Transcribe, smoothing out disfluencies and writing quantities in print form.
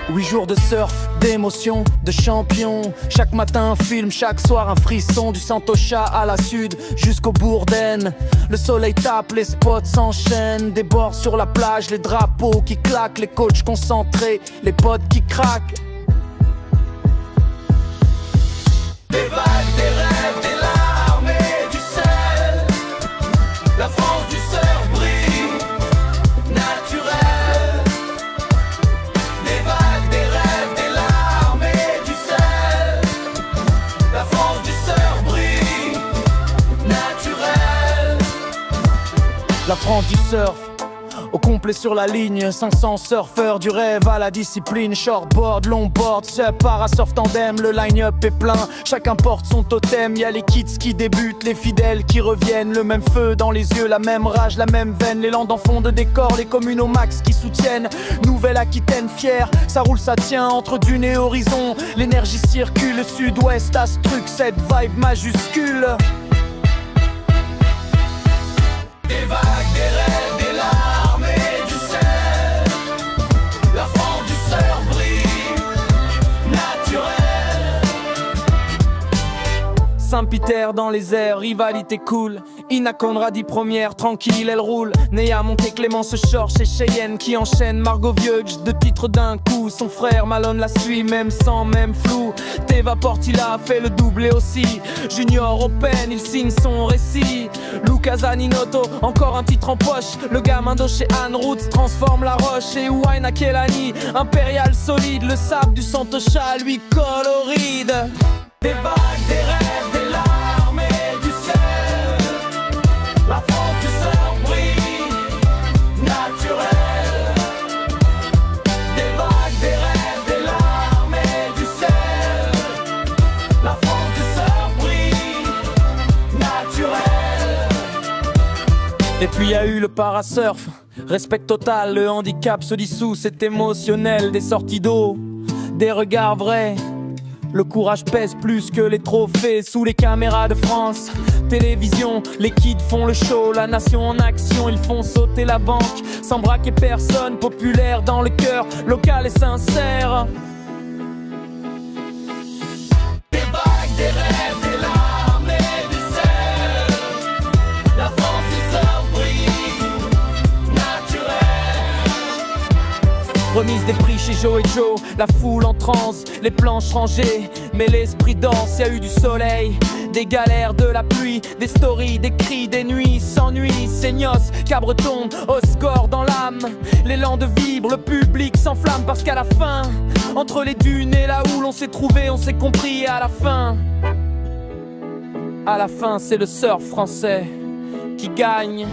8 jours de surf, d'émotions, de champion. Chaque matin un film, chaque soir un frisson. Du Santocha à la sud jusqu'au Bourdaine. Le soleil tape, les spots s'enchaînent. Des bords sur la plage, les drapeaux qui claquent. Les coachs concentrés, les potes qui craquent. Des vagues, des rêves, des larmes et du sel. La France du surf brille, naturel. Des vagues, des rêves, des larmes et du sel. La France du surf brille, naturel. La France du surf, au complet sur la ligne. 500 surfeurs, du rêve à la discipline. Shortboard, longboard, sub, parasurf, tandem. Le line-up est plein, chacun porte son totem. Y'a les kids qui débutent, les fidèles qui reviennent. Le même feu dans les yeux, la même rage, la même veine. Les landes en fond de décor, les communes au max qui soutiennent. Nouvelle-Aquitaine fière, ça roule, ça tient entre dune et horizon. L'énergie circule, sud-ouest à ce truc, cette vibe majuscule. Des vagues, des rêves, des larmes et du sel. La France du surf brille, naturel. Saint-Peter dans les airs, rivalité cool. Ina Conradi première, tranquille, elle roule. Néa Monté, Clémence Chor chez Cheyenne qui enchaîne. Margot Vieux, deux titres d'un coup. Son frère Malone la suit, même sans, même flou. Teva Portilla fait le doublé aussi. Junior Open, il signe son récit. Lucas Aninotto, encore un titre en poche. Le gamin de chez Anne Roots transforme la roche. Et Waina Kelani, impérial solide. Le sable du Santocha, lui coloride. Des vagues, des rêves, des larmes et du sel. La France du surf brille, naturel. Des vagues, des rêves, des larmes et du sel. La France du surf brille, naturel. Et puis y a eu le parasurf, respect total, le handicap se dissout, c'est émotionnel. Des sorties d'eau, des regards vrais. Le courage pèse plus que les trophées sous les caméras de France Télévision, les kids font le show, la nation en action, ils font sauter la banque. Sans braquer personne, populaire dans le cœur, local et sincère. Des vagues, des rêves, des larmes et du sel. La France du surf brille, naturel. Remise des prix chez Joe et Joe, la foule en transe, les planches rangées, mais l'esprit danse, y a eu du soleil, des galères, de la pluie, des stories, des cris, des nuits sans nuit, Seignos, Cabreton, au score dans l'âme, l'élan de vibre, le public s'enflamme parce qu'à la fin, entre les dunes et la houle, on s'est trouvé, on s'est compris, et à la fin, c'est le surf français qui gagne.